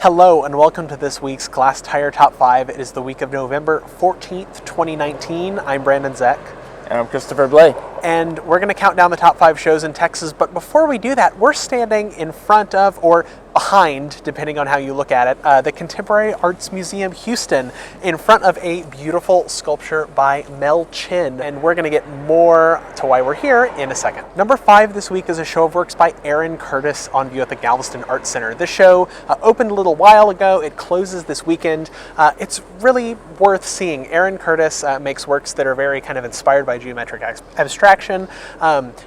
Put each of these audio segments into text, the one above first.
Hello and welcome to this week's Glasstire Top 5. It is the week of November 14th, 2019. I'm Brandon Zech. And I'm Christopher Blay. And we're going to count down the top 5 shows in Texas, but before we do that, we're standing in front of, or behind, depending on how you look at it, the Contemporary Arts Museum Houston, in front of a beautiful sculpture by Mel Chin. And we're going to get more to why we're here in a second. Number 5 this week is a show of works by Erin Curtis on view at the Galveston Arts Center. This show opened a little while ago. It closes this weekend. It's really worth seeing. Erin Curtis makes works that are very kind of inspired by geometric abstraction,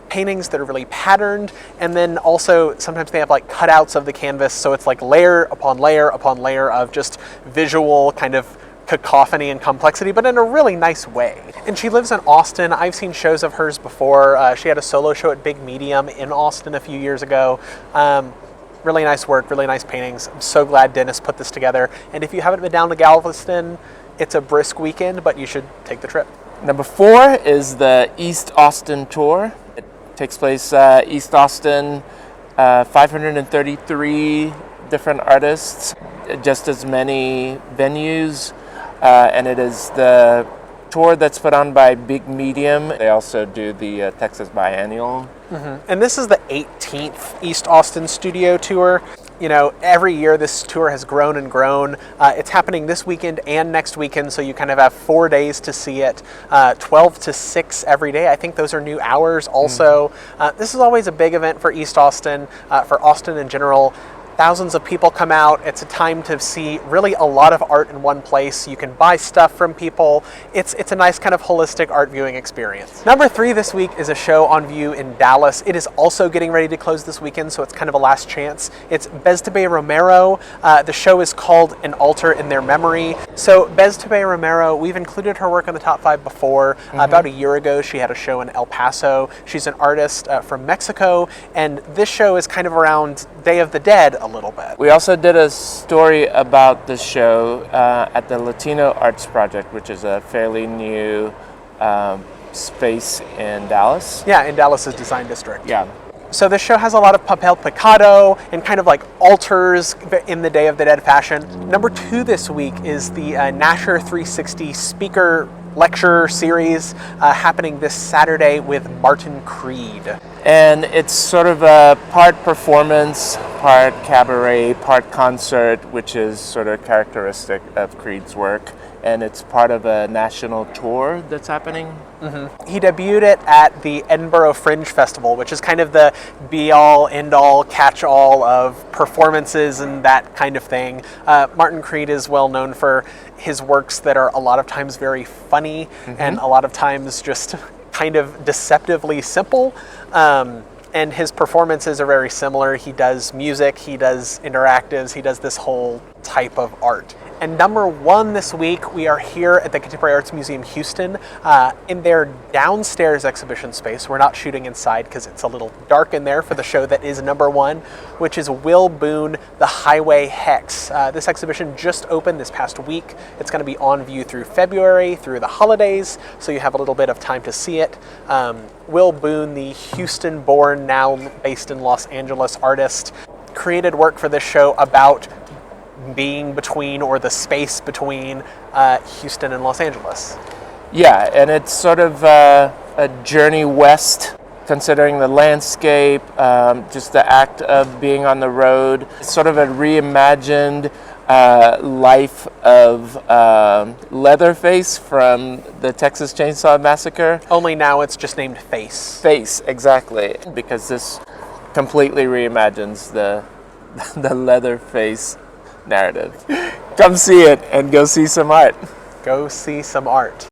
paintings that are really patterned, and then also sometimes they have like cutouts of the canvas, so it's like layer upon layer upon layer of just visual kind of cacophony and complexity, but in a really nice way. And she lives in Austin. I've seen shows of hers before. She had a solo show at Big Medium in Austin a few years ago. Really nice work, really nice paintings. I'm so glad Dennis put this together. And if you haven't been down to Galveston, it's a brisk weekend, but you should take the trip. Number 4 is the East Austin tour. It takes place East Austin, 533 different artists, just as many venues, and it is the tour that's put on by Big Medium. They also do the Texas Biennial. Mm-hmm. And this is the 18th East Austin studio tour. You know, every year this tour has grown and grown. It's happening this weekend and next weekend, so you kind of have 4 days to see it, 12 to 6 every day. I think those are new hours also. This is always a big event for East Austin, for Austin in general. Thousands of people come out. It's a time to see really a lot of art in one place. You can buy stuff from people. It's a nice kind of holistic art viewing experience. Number 3 this week is a show on view in Dallas. It is also getting ready to close this weekend, so it's kind of a last chance. It's Betsabeé Romero. The show is called An Altar in Their Memory. So Betsabeé Romero, we've included her work on the top 5 before. About a year ago, she had a show in El Paso. She's an artist from Mexico, and this show is kind of around Day of the Dead a little bit. We also did a story about the show at the Latino Arts Project, which is a fairly new space in Dallas. Yeah, in Dallas's design district. Yeah. So this show has a lot of papel picado and kind of like altars in the Day of the Dead fashion. Number 2 this week is the Nasher 360 speaker lecture series happening this Saturday with Martin Creed. And it's sort of a part performance, part cabaret, part concert, which is sort of characteristic of Creed's work. And it's part of a national tour that's happening. Mm-hmm. He debuted it at the Edinburgh Fringe Festival, which is kind of the be-all, end-all, catch-all of performances and that kind of thing. Martin Creed is well known for his works that are a lot of times very funny and a lot of times just kind of deceptively simple. And his performances are very similar. He does music, he does interactives, he does this whole type of art. And number 1 this week, we are here at the Contemporary Arts Museum Houston in their downstairs exhibition space. We're not shooting inside because it's a little dark in there for the show that is number 1, which is Will Boone, The Highway Hex. This exhibition just opened this past week. It's going to be on view through February, through the holidays, so you have a little bit of time to see it. Will Boone, the Houston-born, now based in Los Angeles artist, created work for this show about being between, or the space between, Houston and Los Angeles. Yeah, and it's sort of a journey west, considering the landscape, just the act of being on the road. It's sort of a reimagined life of Leatherface from the Texas Chainsaw Massacre. Only now it's just named Face. Face, exactly, because this completely reimagines the Leatherface narrative. Come see it and go see some art. Go see some art.